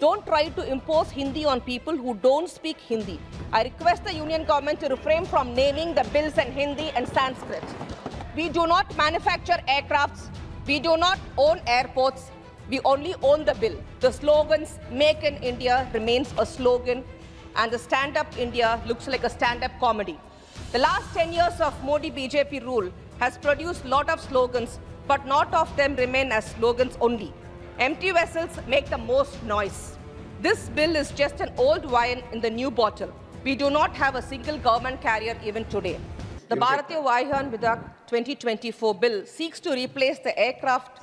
Don't try to impose Hindi on people who don't speak Hindi. I request the Union government to refrain from naming the bills in Hindi and Sanskrit. We do not manufacture aircrafts. We do not own airports. We only own the bill. The slogans "Make in India" remains a slogan, and the Stand Up India looks like a stand-up comedy. The last 10 years of Modi BJP rule has produced a lot of slogans, but not of them remain as slogans only. Empty vessels make the most noise. This bill is just an old wine in the new bottle. We do not have a single government carrier even today. The Bharatiya Vahan Vidak 2024 bill seeks to replace the Aircraft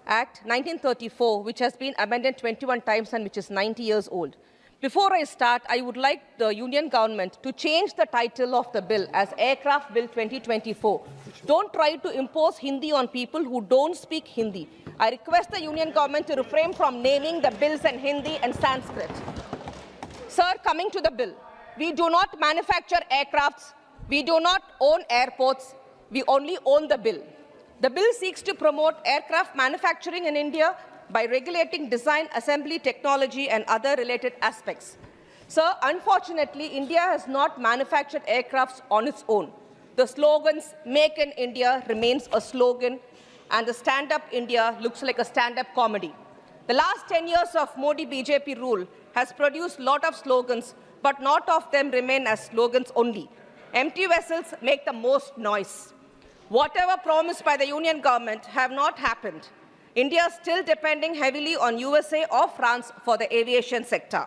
Act 1934, which has been amended 21 times and which is 90 years old. Before I start, I would like the Union government to change the title of the bill as Aircraft Bill 2024. Don't try to impose Hindi on people who don't speak Hindi. I request the Union government to refrain from naming the bills in Hindi and Sanskrit. Sir, coming to the bill, we do not manufacture aircrafts. We do not own airports. We only own the bill. The bill seeks to promote aircraft manufacturing in India by regulating design, assembly, technology, and other related aspects. Sir, unfortunately, India has not manufactured aircrafts on its own. The slogans "Make in India" remains a slogan, and the Stand Up India looks like a stand-up comedy. The last 10 years of Modi BJP rule has produced a lot of slogans, but not of them remain as slogans only. Empty vessels make the most noise. Whatever promised by the Union government have not happened. India is still depending heavily on USA or France for the aviation sector.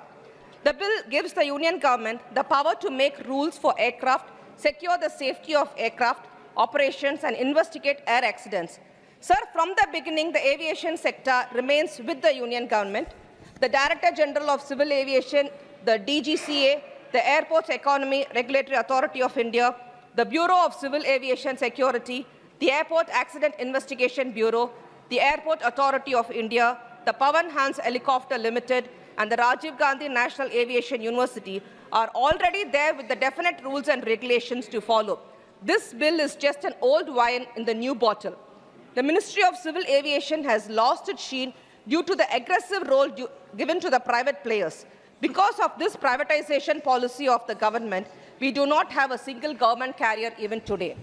The bill gives the Union government the power to make rules for aircraft, secure the safety of aircraft operations, and investigate air accidents. Sir, from the beginning, the aviation sector remains with the Union government. The Director General of Civil Aviation, the DGCA, the Airports Economy Regulatory Authority of India, the Bureau of Civil Aviation Security, the Airport Accident Investigation Bureau, the Airport Authority of India, the Pawan Hans Helicopter Limited, and the Rajiv Gandhi National Aviation University are already there with the definite rules and regulations to follow. This bill is just an old wine in the new bottle. The Ministry of Civil Aviation has lost its sheen due to the aggressive role given to the private players. Because of this privatization policy of the government, we do not have a single government carrier even today.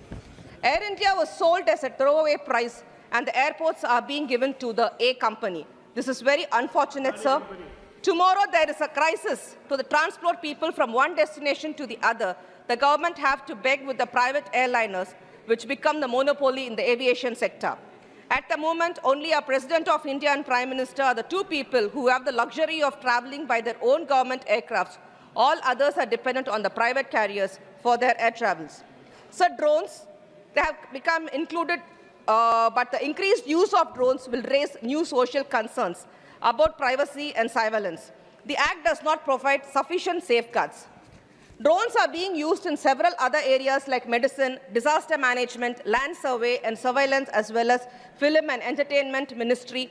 Air India was sold as a throwaway price, and the airports are being given to the A company. This is very unfortunate, sir. Tomorrow there is a crisis to the transport people from one destination to the other. The government have to beg with the private airliners, which become the monopoly in the aviation sector. At the moment, only our President of India and Prime Minister are the two people who have the luxury of traveling by their own government aircrafts. All others are dependent on the private carriers for their air travels. So drones, they have become included, but the increased use of drones will raise new social concerns about privacy and surveillance. The Act does not provide sufficient safeguards. Drones are being used in several other areas like medicine, disaster management, land survey, and surveillance, as well as film and entertainment industry,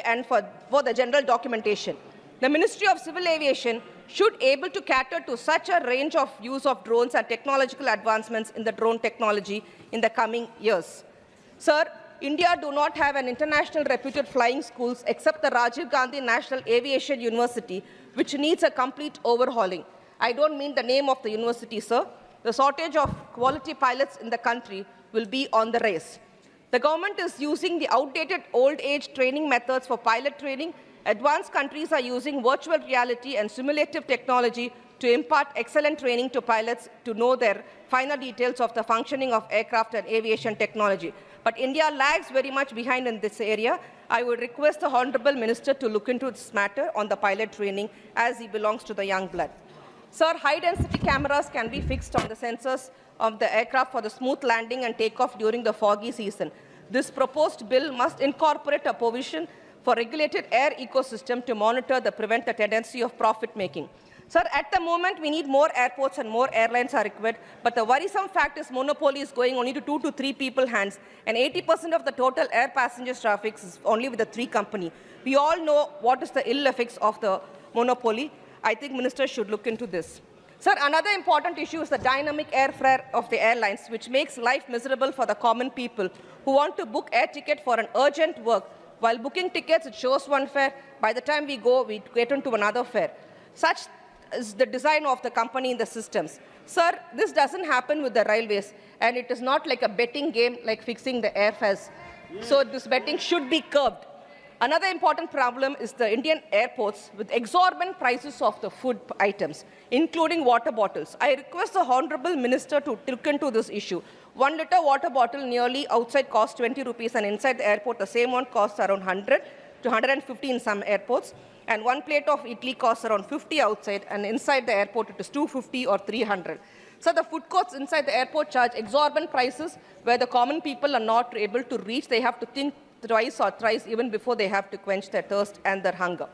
and for the general documentation. The Ministry of Civil Aviation should be able to cater to such a range of use of drones and technological advancements in the drone technology in the coming years. Sir, India do not have an international reputed flying schools except the Rajiv Gandhi National Aviation University, which needs a complete overhauling. I don't mean the name of the university, sir. The shortage of quality pilots in the country will be on the rise. The government is using the outdated old age training methods for pilot training. Advanced countries are using virtual reality and simulative technology to impart excellent training to pilots to know their finer details of the functioning of aircraft and aviation technology. But India lags very much behind in this area. I would request the Honorable Minister to look into this matter on the pilot training, as he belongs to the young blood. Sir, high-density cameras can be fixed on the sensors of the aircraft for the smooth landing and takeoff during the foggy season. This proposed bill must incorporate a provision for regulated air ecosystem to monitor the prevent the tendency of profit-making. Sir, at the moment, we need more airports and more airlines are required, but the worrisome fact is monopoly is going only to 2 to 3 people's hands, and 80% of the total air passengers traffic is only with the 3 companies. We all know what is the ill effects of the monopoly. I think ministers should look into this. Sir, another important issue is the dynamic airfare of the airlines, which makes life miserable for the common people who want to book air ticket for an urgent work While booking tickets, it shows one fare. By the time we go, we get into another fare. Such is the design of the company in the systems. Sir, this doesn't happen with the railways, and it is not like a betting game like fixing the airfares. So this betting should be curbed. Another important problem is the Indian airports with exorbitant prices of the food items, including water bottles. I request the Honorable Minister to look into this issue. 1 liter water bottle nearly outside costs 20 rupees, and inside the airport the same one costs around 100 to 150 in some airports. And one plate of idli costs around 50 outside, and inside the airport it is 250 or 300. So the food courts inside the airport charge exorbitant prices where the common people are not able to reach. They have to think twice or thrice even before they have to quench their thirst and their hunger.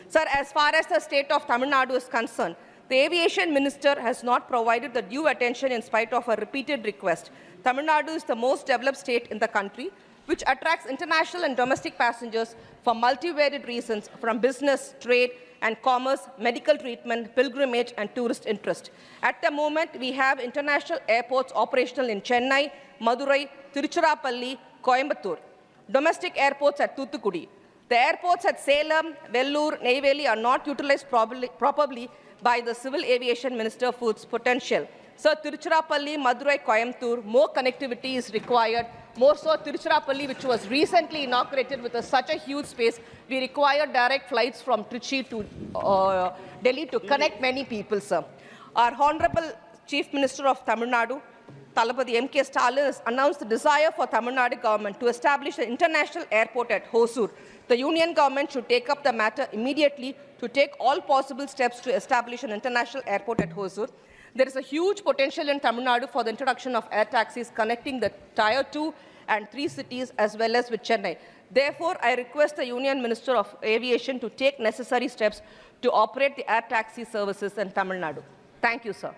Sir, as far as the state of Tamil Nadu is concerned, the aviation minister has not provided the due attention in spite of a repeated request. Tamil Nadu is the most developed state in the country, which attracts international and domestic passengers for multivariate reasons, from business, trade, and commerce, medical treatment, pilgrimage, and tourist interest. At the moment, we have international airports operational in Chennai, Madurai, Tiruchirappalli, Coimbatore. Domestic airports at Thoothukudi. The airports at Salem, Vellore, Neyveli are not utilized properly by the Civil Aviation Minister for its potential. So Tiruchirappalli, Madurai, Coimbatore, more connectivity is required. More so Tiruchirappalli, which was recently inaugurated with such a huge space, we require direct flights from Trichy to Delhi to connect many people, sir. Our Honorable Chief Minister of Tamil Nadu, Thalapathy M.K. Stalin, has announced the desire for Tamil Nadu government to establish an international airport at Hosur. The union government should take up the matter immediately to take all possible steps to establish an international airport at Hosur. There is a huge potential in Tamil Nadu for the introduction of air taxis connecting the Tier 2 and 3 cities as well as with Chennai. Therefore, I request the Union Minister of Aviation to take necessary steps to operate the air taxi services in Tamil Nadu. Thank you, sir.